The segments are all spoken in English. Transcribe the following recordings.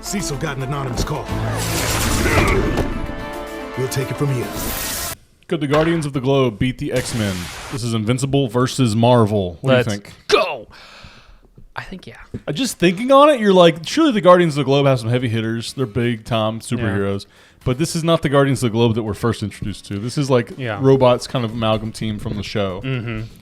Cecil got an anonymous call. We'll take it from here. Could the Guardians of the Globe beat the X-Men? This is Invincible versus Marvel. What do you think? Go! I think, yeah. Just thinking on it, you're like, surely the Guardians of the Globe have some heavy hitters. They're big-time superheroes. Yeah. But this is not the Guardians of the Globe that we're first introduced to. This is like Robots kind of amalgam team from the show.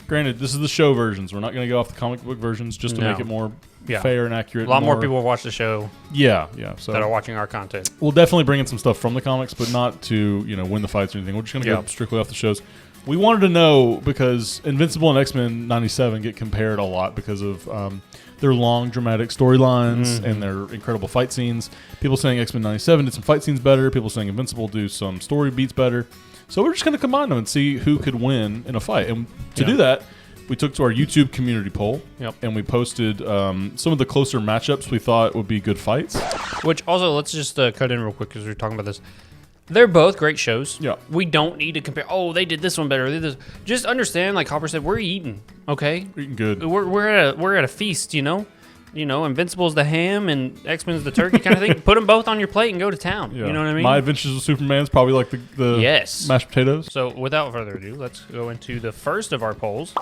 Granted, this is the show versions. We're not going to go off the comic book versions just to make it more fair and accurate. A lot more people watch the show so that are watching our content. We'll definitely bring in some stuff from the comics, but not to win the fights or anything. We're just going to go strictly off the shows. We wanted to know because Invincible and X-Men 97 get compared a lot because of their long, dramatic storylines and their incredible fight scenes. People saying X-Men 97 did some fight scenes better. People saying Invincible do some story beats better. So we're just going to combine them and see who could win in a fight. And to do that, we took to our YouTube community poll, and we posted some of the closer matchups we thought would be good fights. Which also, let's just cut in real quick because we were talking about this. They're both great shows. Yeah. We don't need to compare. Oh, they did this one better. They did this. Just understand, like Hopper said, we're eating. Okay, we're eating good. We're at a feast. Invincible's the ham and X-Men's the turkey kind of thing. Put them both on your plate and go to town. Yeah. You know what I mean? My Adventures with Superman's probably like the mashed potatoes. So without further ado, let's go into the first of our polls.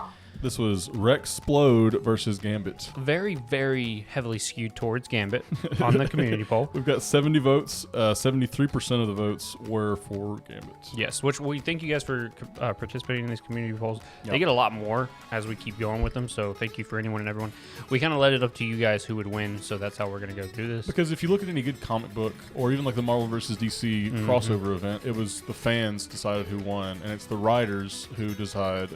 This was Rex Splode versus Gambit. Very, very heavily skewed towards Gambit on the community poll. We've got 70 votes. 73% of the votes were for Gambit. Yes, which we thank you guys for participating in these community polls. Yep. They get a lot more as we keep going with them, so thank you for anyone and everyone. We kind of let it up to you guys who would win, so that's how we're going to go through this. Because if you look at any good comic book, or even like the Marvel vs. DC crossover event, it was the fans decided who won, and it's the writers who decide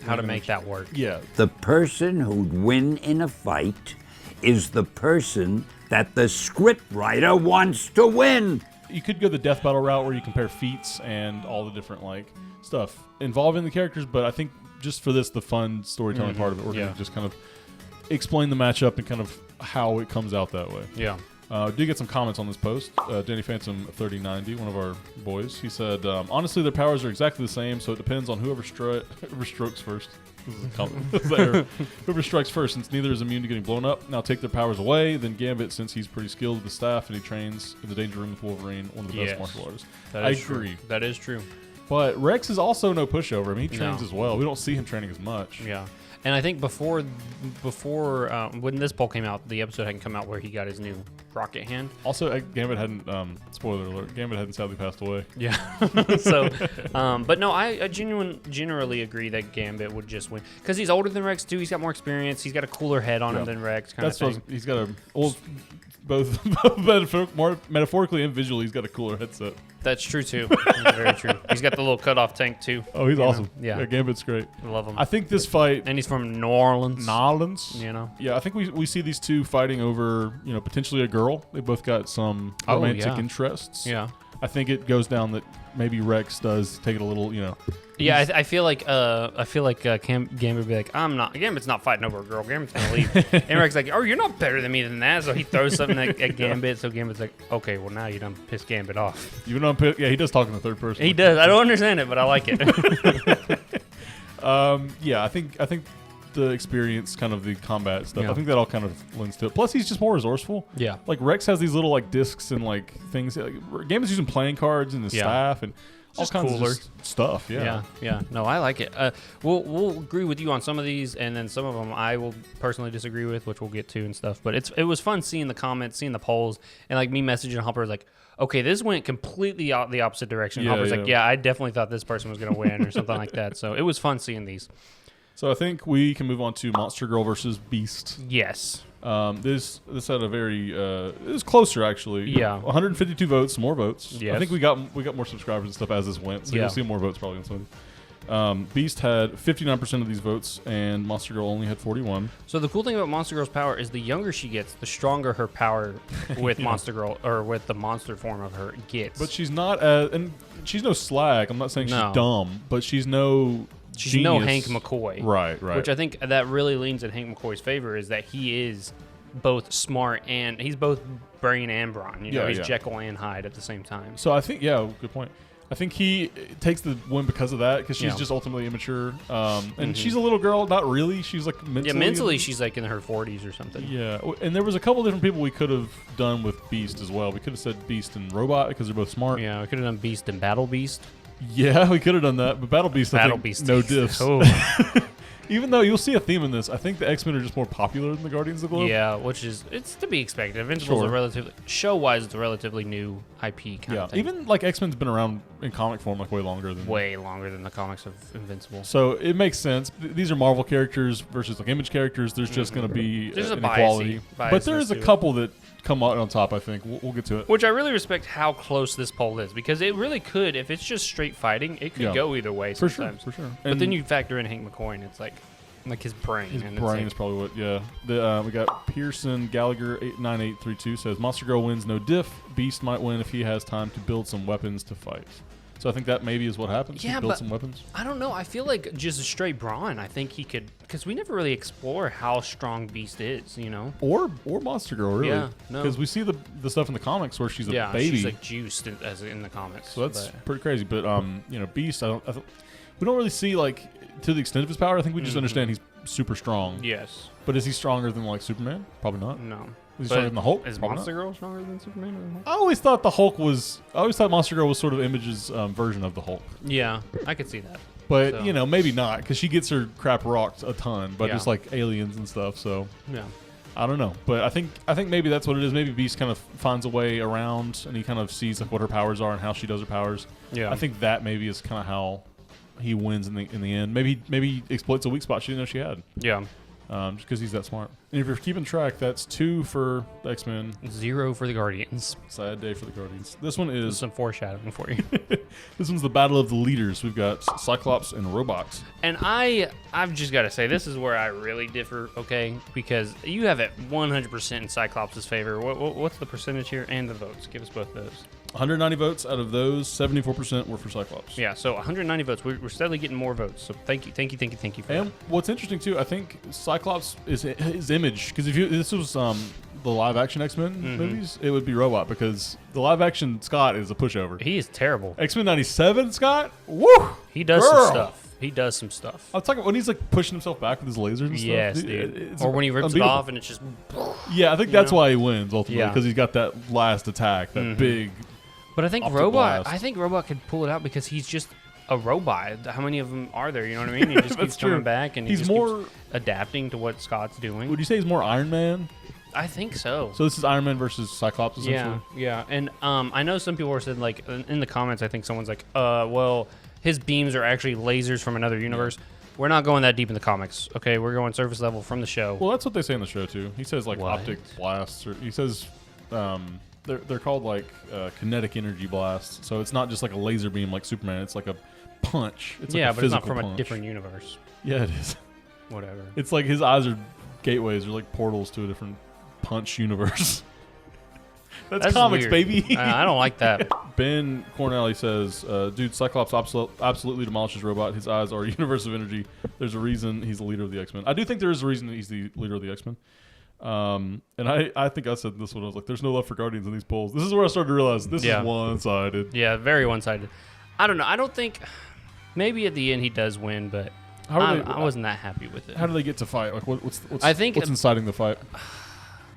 how to make that work. Yeah. The person who'd win in a fight is the person that the scriptwriter wants to win. You could go the death battle route where you compare feats and all the different stuff involving the characters, but I think just for this, the fun storytelling part of it, we're going to just kind of explain the matchup and kind of how it comes out that way. Yeah. Did get some comments on this post. Danny Phantom 3090, one of our boys, he said, honestly, their powers are exactly the same, so it depends on whoever strokes first. Whoever strikes first, since neither is immune to getting blown up. Now take their powers away. Then Gambit, since he's pretty skilled with the staff and he trains in the Danger Room with Wolverine, one of the best martial artists. I agree. That is true. But Rex is also no pushover. I mean, he trains as well. We don't see him training as much. Yeah. And I think before when this poll came out, the episode hadn't come out where he got his new rocket hand. Also, Gambit hadn't, spoiler alert, Gambit hadn't sadly passed away. Yeah. So, but no, I generally agree that Gambit would just win. Because he's older than Rex, too. He's got more experience. He's got a cooler head on him than Rex, He's got both metaphorically and visually, he's got a cooler headset. That's true, too. That's very true. He's got the little cutoff tank, too. Oh, he's awesome. Yeah, Gambit's great. I love him. I think this fight... And he's from New Orleans. Yeah, I think we see these two fighting over, potentially a girl. They both got some romantic interests. Yeah. I think it goes down that maybe Rex does take it a little, Yeah, I feel like Gambit would be like, Gambit's not fighting over a girl. Gambit's gonna leave. And Rex's like, oh, you're not better than me than that. So he throws something at Gambit. So Gambit's like, okay, well now you done pissed Gambit off. He does talk in the third person. He does. I don't understand it, but I like it. Yeah, I think the experience, kind of the combat stuff. I think that all kind of lends to it. Plus, he's just more resourceful. Yeah, like Rex has these little discs and things. Gambit's using playing cards and his staff and all kinds of stuff. Yeah. No, I like it. We'll agree with you on some of these, and then some of them I will personally disagree with, which we'll get to and stuff. But it was fun seeing the comments, seeing the polls, and me messaging Humper like, okay, this went completely the opposite direction. Humper's like, yeah, I definitely thought this person was going to win or something like that. So it was fun seeing these. So I think we can move on to Monster Girl versus Beast. Yes. This had a very it was closer actually. Yeah. 152 votes, more votes. Yes. I think we got more subscribers and stuff as this went. So you'll see more votes probably on some. Beast had 59% of these votes, and Monster Girl only had 41. So the cool thing about Monster Girl's power is the younger she gets, the stronger her power with Monster Girl, or with the monster form of her, gets. But she's not and she's no slag. I'm not saying she's dumb, but she's no no Hank McCoy. Right. Which I think that really leans in Hank McCoy's favor, is that he is both smart and he's both brain and brawn. He's Jekyll and Hyde at the same time. So I think, good point. I think he takes the win because of that, because she's just ultimately immature. And she's a little girl, not really. She's like mentally. Yeah, mentally she's like in her 40s or something. Yeah, and there was a couple different people we could have done with Beast as well. We could have said Beast and Robot because they're both smart. Yeah, we could have done Beast and Battle Beast. Yeah, we could have done that, but Battle Beast, I think, Beast no takes- diffs. Oh. Even though you'll see a theme in this, I think the X-Men are just more popular than the Guardians of the Globe. Yeah, which is it's to be expected. Invincible's a relatively show-wise, it's a relatively new IP kind of thing. Even like X-Men's been around in comic form like way longer than the comics of Invincible. So it makes sense. These are Marvel characters versus like Image characters. There's just going to be There's a inequality, but there is a to it. couple that come out on top. I think we'll get to it. Which I really respect how close this poll is, because it really could, if it's just straight fighting, it could go either way For sometimes. sure. But then you factor in Hank McCoy, and it's like his brain. His and brain it's is probably what. Yeah. We got Pearson Gallagher 89832 says Monster Girl wins no diff. Beast might win if he has time to build some weapons to fight. So I think that maybe is what happens. Yeah, he build but some weapons. I don't know. I feel like just a straight brawn. I think he could, because we never really explore how strong Beast is. You know. Or Monster Girl, really. Yeah, no. Because we see the stuff in the comics where she's a baby. she's like juiced as in the comics. So that's pretty crazy. But Beast, we don't really see like to the extent of his power. I think we just understand he's super strong. Yes. But is he stronger than like Superman? Probably not. No. Is he stronger than the Hulk? Is Probably Monster not. Girl stronger than Superman or the Hulk? I always thought Monster Girl was sort of Image's version of the Hulk. Yeah, I could see that. But So- maybe not, because she gets her crap rocked a ton, but Yeah. just like aliens and stuff. So Yeah. I don't know, but I think maybe that's what it is. Maybe Beast kind of finds a way around, and he kind of sees like what her powers are and how she does her powers. Yeah. I think that maybe is kind of how he wins in the end. Maybe he exploits a weak spot she didn't know she had. Yeah. Just because he's that smart. And if you're keeping track, that's 2 for the X-Men. 0 for the Guardians. Sad day for the Guardians. This one is Some foreshadowing for you. this one's the battle of the leaders. We've got Cyclops and Robots. And I've just got to say, this is where I really differ, okay? Because you have it 100% in Cyclops' favor. What's the percentage here? And the votes. Give us both those. 190 votes. Out of those, 74% were for Cyclops. Yeah, so 190 votes. We're steadily getting more votes. So thank you for And that. what's interesting too, I think Cyclops is his image, because if this was the live action X-Men movies, it would be Robot, because the live action Scott is a pushover. He is terrible. X-Men 97 Scott, woo! He does Girl. some stuff. He does some stuff. I was talking when he's like pushing himself back with his lasers and Yes, stuff. dude. It's Or when he rips it unbeatable. off and it's just... Yeah, I think that's know? why he wins ultimately, Yeah. because he's got that last attack, that big. But I think Optic Robot. blast. I think Robot could pull it out because he's just a robot. How many of them are there? You know what I mean? He just keeps That's coming true. back, and He's he just more- keeps adapting to what Scott's doing. Would you say he's more Iron Man? I think so. So this is Iron Man versus Cyclops, essentially. Yeah. And I know some people are saying, like, in the comments, I think someone's like, well, his beams are actually lasers from another universe. We're not going that deep in the comics, okay? We're going surface level from the show. Well, that's what they say in the show too. He says like What? optic blasts, or he says they're called like kinetic energy blasts. So it's not just like a laser beam like Superman. It's like a punch. It's like yeah, a but it's not physical from a punch. different universe. Yeah, it is. Whatever. It's like his eyes are gateways, or like portals to a different punch universe. That's comics, weird. baby. I don't like that. Ben Cornelli says, dude, Cyclops absolutely demolishes Robot. His eyes are a universe of energy. There's a reason he's the leader of the X-Men. I do think there is a reason that he's the leader of the X-Men. And I think I said this one. I was like, there's no love for Guardians in these polls. This is where I started to realize this Yeah. is one-sided. Yeah, very one-sided. I don't know. I don't think... Maybe at the end he does win, but I wasn't that happy with it. How do they get to fight? Like, what's I think what's inciting the fight?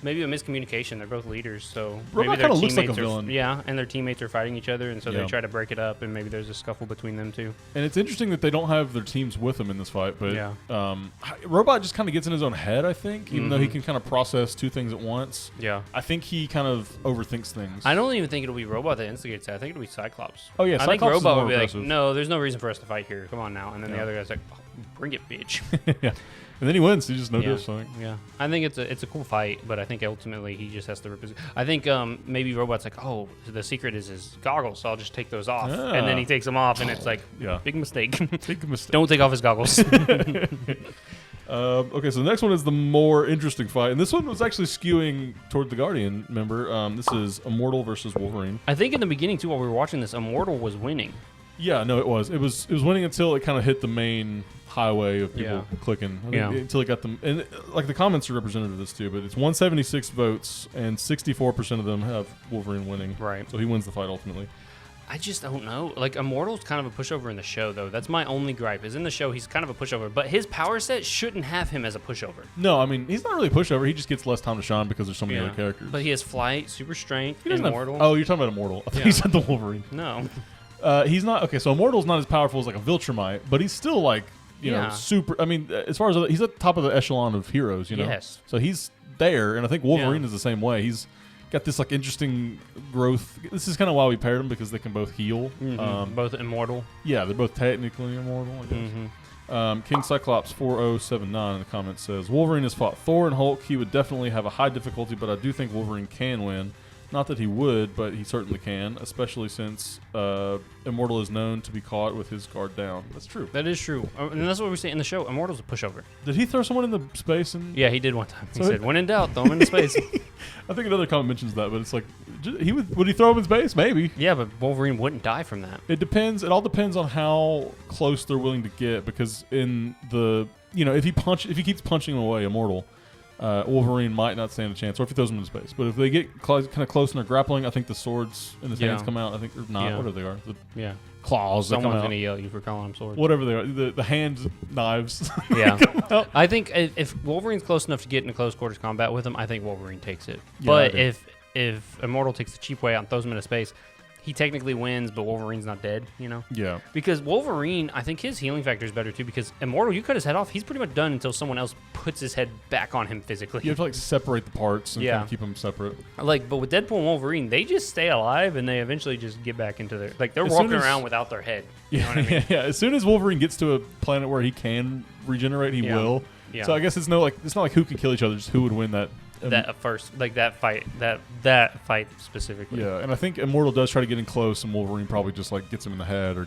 Maybe a miscommunication. They're both leaders, so Robot maybe their kinda looks like a teammates are villain. yeah, and their teammates are fighting each other, and so Yeah. they try to break it up, and maybe there's a scuffle between them too. And it's interesting that they don't have their teams with them in this fight, but Yeah. Robot just kind of gets in his own head, I think, even though he can kind of process two things at once. Yeah. I think he kind of overthinks things. I don't even think it'll be Robot that instigates it. I think it'll be Cyclops. Oh, yeah, I think Cyclops is Robot more would be aggressive. like, no, there's no reason for us to fight here. Come on now. And then the Yeah. other guy's like, oh, bring it, bitch. Yeah. And then he wins. He just no yeah. diff, so I think. Yeah. I think it's a cool fight, but I think ultimately he just has to rip his... I think maybe Robot's like, oh, the secret is his goggles, so I'll just take those off. Yeah. And then he takes them off, and it's like, Yeah. big mistake. Big mistake. Don't take off his goggles. Okay, so the next one is the more interesting fight, and this one was actually skewing toward the Guardian member. This is Immortal versus Wolverine. I think in the beginning, too, while we were watching this, Immortal was winning. Yeah, no, it was winning until it kind of hit the main highway of people Yeah. clicking. I think Yeah. until it got them, and like the comments are representative of this too. But it's 176 votes, and 64% of them have Wolverine winning. Right. So he wins the fight ultimately. I just don't know. Like, Immortal's kind of a pushover in the show, though. That's my only gripe. Is in the show, he's kind of a pushover. But his power set shouldn't have him as a pushover. No, I mean, he's not really a pushover. He just gets less time to shine because there's so many other characters. But he has flight, super strength, He doesn't have- Immortal. oh, you're talking about Immortal. I thought you said the Wolverine. No. He's not... Okay, so Immortal's not as powerful as, like, a Viltrumite, but he's still, like, you know, super... I mean, as far as... He's at the top of the echelon of heroes, you know? Yes. So he's there, and I think Wolverine is the same way. He's got this, like, interesting growth. This is kind of why we paired them, because they can both heal. Both immortal. Yeah, they're both technically immortal, I guess. King Cyclops 4079 in the comments says, Wolverine has fought Thor and Hulk. He would definitely have a high difficulty, but I do think Wolverine can win. Not that he would, but he certainly can, especially since Immortal is known to be caught with his guard down. That's true. That is true. And that's what we say in the show. Immortal's a pushover. Did he throw someone into space? Yeah, he did one time. He said, when in doubt, throw him into space. I think another comment mentions that, but it's like, would he throw him in space? Maybe. Yeah, but Wolverine wouldn't die from that. It depends. It all depends on how close they're willing to get, because in the, you know, if he keeps punching him away, Immortal, Wolverine might not stand a chance, or if he throws him into space. But if they get kind of close and they're grappling, I think the swords in his hands come out. I think, or not, whatever they are. The claws that come out. Someone's going to yell at you for calling them swords. Whatever they are. The hand knives. Yeah. I think if Wolverine's close enough to get into close quarters combat with him, I think Wolverine takes it. Yeah, but if Immortal takes the cheap way out and throws him into space, he technically wins, but Wolverine's not dead, you know? Yeah. Because Wolverine, I think his healing factor is better too, because Immortal, you cut his head off, he's pretty much done until someone else puts his head back on him physically. You have to, like, separate the parts and kind of keep them separate. Like, but with Deadpool and Wolverine, they just stay alive and they eventually just get back into their... Like, they're walking around without their head. You know what I mean? Yeah. As soon as Wolverine gets to a planet where he can regenerate, he will. Yeah. So I guess it's not like who can kill each other, just who would win that. That fight specifically. Yeah, and I think Immortal does try to get in close, and Wolverine probably just like gets him in the head or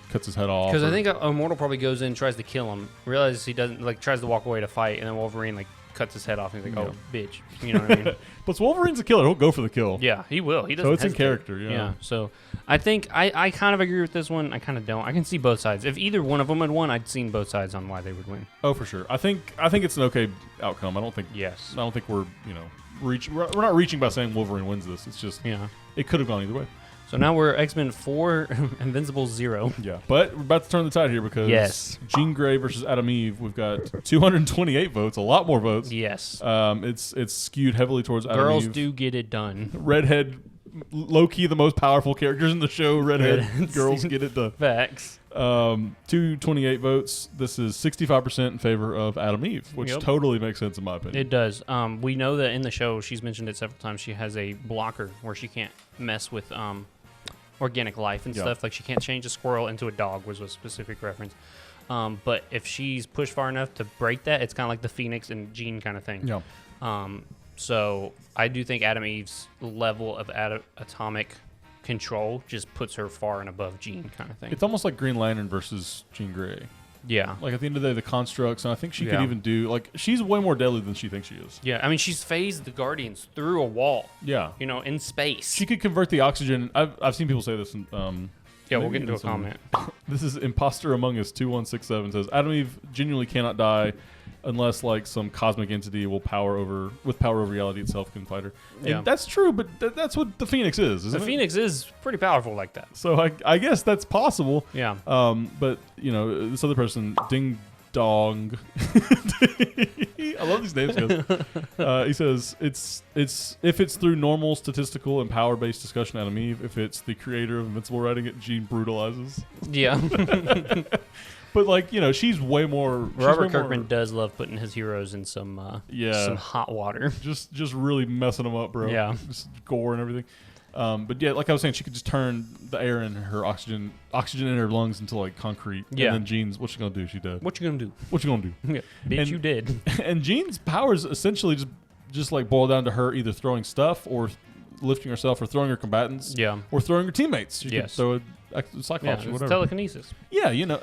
cuts his head off. Because I think Immortal probably goes in, tries to kill him, realizes he doesn't, like, tries to walk away to fight, and then Wolverine like cuts his head off, and he's like, "Oh, bitch," you know what I mean? But Wolverine's a killer; he'll go for the kill. Yeah, he will. He doesn't. So it's hesitate. in character. Yeah. So I think I kind of agree with this one. I kind of don't. I can see both sides. If either one of them had won, I'd seen both sides on why they would win. Oh, for sure. I think it's an okay outcome. I don't think we're we're not reaching by saying Wolverine wins this. It's just it could have gone either way. So now we're X-Men 4, Invincible 0. Yeah, but we're about to turn the tide here because Jean Grey versus Adam Eve. We've got 228 votes, a lot more votes. Yes. It's skewed heavily towards Adam Girls Eve. do get it done. Redhead, low-key the most powerful characters in the show. Redhead girls get it done. Facts. 228 votes. This is 65% in favor of Adam Eve, which totally makes sense in my opinion. It does. We know that in the show, she's mentioned it several times, she has a blocker where she can't mess with organic life and stuff. Like, she can't change a squirrel into a dog was a specific reference. But if she's pushed far enough to break that, it's kind of like the Phoenix and Jean kind of thing. Yeah. So I do think Adam Eve's level of atomic control just puts her far and above Jean kind of thing. It's almost like Green Lantern versus Jean Grey. Yeah. Like, at the end of the day, the constructs, and I think she could even do, like, she's way more deadly than she thinks she is. Yeah, I mean, she's phased the Guardians through a wall. Yeah. You know, in space. She could convert the oxygen. I've seen people say this. We'll get into a comment. This is Imposter Among Us 2167 says, Adam Eve genuinely cannot die unless, like, some cosmic entity with power over reality itself can fight her. And that's true, but that's what the Phoenix is, isn't it? The Phoenix is pretty powerful like that. So I guess that's possible. Yeah. But, you know, this other person, Ding Dong. I love these names, guys. He says it's if it's through normal statistical and power based discussion, Adam Eve. If it's the creator of Invincible writing it, Jean brutalizes. Yeah. But, like, you know, she's way more. Robert Kirkman does love putting his heroes in some hot water. Just really messing them up, bro. Yeah. Just gore and everything. But yeah, like I was saying, she could just turn the air in her oxygen in her lungs into, like, concrete. Yeah. And then Jean's, what's she gonna do? She dead. What you gonna do? What you gonna do? Yeah. Bitch, you did. And Jean's powers essentially just like boil down to her either throwing stuff or lifting herself or throwing her combatants. Yeah. Or throwing her teammates. She could throw a Cyclops or whatever. Telekinesis. Yeah, you know.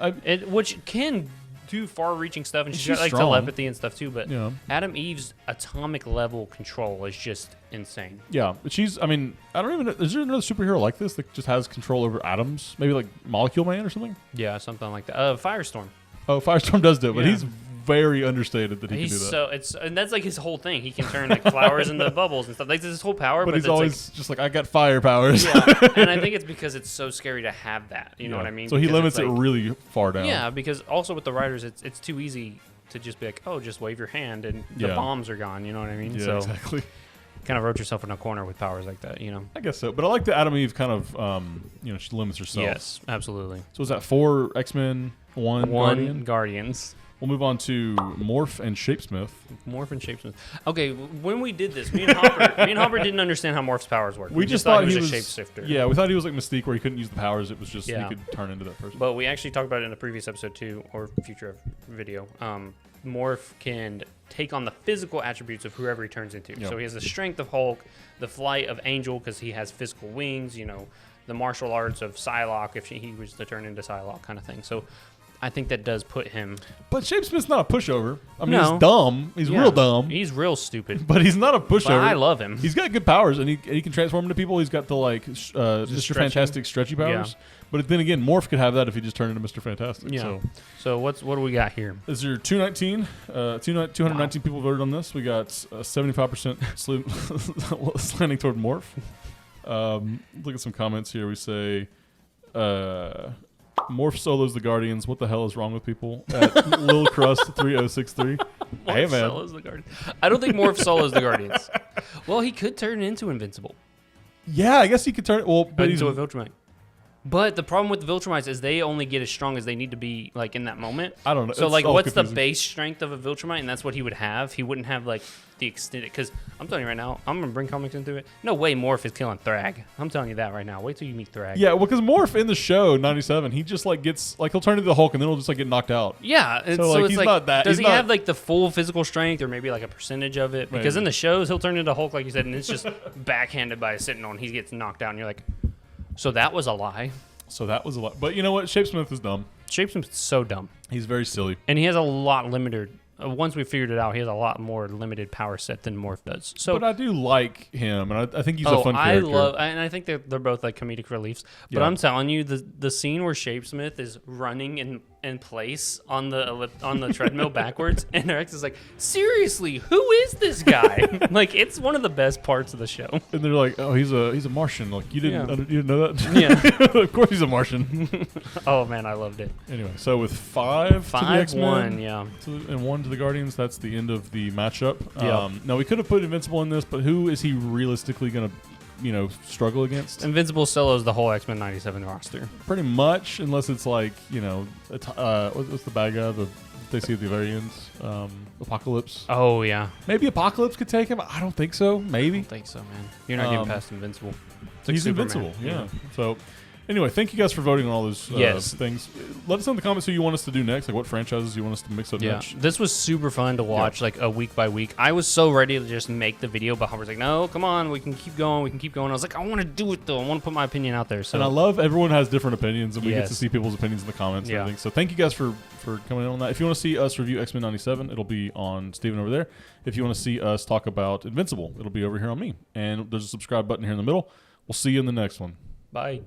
Which can do far-reaching stuff, and she's got, like, strong. telepathy and stuff too. But Yeah. Adam Eve's atomic level control is just insane. Yeah, but she's. I mean, I don't even know. Is there another superhero like this that just has control over atoms? Maybe like Molecule Man or something. Yeah, something like that. Firestorm. Oh, Firestorm does do it, but Yeah. he's very understated that he can do that. And that's like his whole thing. He can turn like flowers into bubbles and stuff. Like, this his whole power, but he's it's always just like, I got fire powers. Yeah, and I think it's because it's so scary to have that. You know what I mean? So he Because limits it's it like- really far down. Yeah, because also with the riders, it's too easy to just be like, oh, just wave your hand and the bombs are gone. You know what I mean? Yeah, so exactly. kind of wrote yourself in a corner with powers like that. You know? I guess so. But I like that Adam Eve kind of, she limits herself. Yes, absolutely. So is that 4 X-Men, 1 Guardian? Guardians. We'll move on to Morph and Shapesmith. Morph and Shapesmith. Okay, when we did this, me and Hopper didn't understand how Morph's powers worked. We just thought he he was a was shapeshifter. Yeah, we thought he was like Mystique, where he couldn't use the powers. It was just he could turn into that person. But we actually talked about it in a previous episode too, or future video. Morph can take on the physical attributes of whoever he turns into. Yep. So he has the strength of Hulk, the flight of Angel because he has physical wings. You know, the martial arts of Psylocke if he was to turn into Psylocke kind of thing. So I think that does put him. But Shapesmith's not a pushover. I mean, No. he's dumb. He's real dumb. He's real stupid. But he's not a pushover. But I love him. He's got good powers, and he can transform into people. He's got the Mr. stretching. Fantastic stretchy powers. But then again, Morph could have that if he just turned into Mr. Fantastic. Yeah. So what do we got here? This is your 219. 219 people voted on this. We got 75% slanting toward Morph. Look at some comments here. We say Morph solos the Guardians. What the hell is wrong with people? At Lil Crust 3063. Hey man, Solos the Guardians. I don't think Morph solos the Guardians. Well, he could turn into Invincible. yeah, I guess he could turn. Well, but he's Into a Viltrumite. But the problem with the Viltrumites is they only get as strong as they need to be, like, in that moment. I don't know. So, It's like, all what's confusing. the base strength of a Viltrumite? And that's what he would have. He wouldn't have, like, the extended... Because I'm telling you right now, I'm going to bring comics into it. No way Morph is killing Thrag. I'm telling you that right now. Wait till you meet Thrag. Yeah, well, because Morph in the show 97, he just like gets like he'll turn into the Hulk and then he'll just like get knocked out. Yeah. And So, like, it's he's like, not that- does he's he not- have, like, the full physical strength or maybe, like, a percentage of it? Because Maybe. in the shows, he'll turn into Hulk, like you said, and it's just backhanded by a Sentinel, and he gets knocked out, and you're like, so that was a lie. So that was a lot. But you know what? Shapesmith is dumb. Shapesmith's so dumb. He's very silly. And he has a lot limited. Once we figured it out, he has a lot more limited power set than Morph does. So, But I do like him, and I think he's a fun character. and I think they're both like comedic reliefs. But Yeah. I'm telling you, the scene where Shapesmith is running in place on the treadmill backwards, and Rex is like, seriously, who is this guy? Like, it's one of the best parts of the show. And they're like, "Oh, he's a Martian." Like you didn't Yeah. you didn't know that? Yeah. Of course he's a Martian. Oh man, I loved it. Anyway, so with 5 to the 5-1, X-Men, yeah. and 1 to the Guardians, that's the end of the matchup. Yeah. Now we could have put Invincible in this, but who is he realistically going to, struggle against? Invincible solos the whole X-Men 97 roster. Pretty much, unless it's like what's the bad guy? They see at the very end, Apocalypse. Oh yeah, Maybe Apocalypse could take him. I don't think so. Maybe I don't think so, man. You're not getting past Invincible. It's like he's Superman. invincible. Yeah. So anyway, thank you guys for voting on all those Yes. things. Let us know in the comments who you want us to do next. Like what franchises you want us to mix up Yeah, next. this was super fun to watch, like a week by week. I was so ready to just make the video, but Hopper's like, "No, come on, we can keep going. I was like, "I want to do it though. I want to put my opinion out there." So And I love everyone has different opinions, and we get Yes. to see people's opinions in the comments and Yeah. everything. So thank you guys for coming in on that. If you want to see us review X-Men 97, it'll be on Steven over there. If you want to see us talk about Invincible, it'll be over here on me. And there's a subscribe button here in the middle. We'll see you in the next one. bye.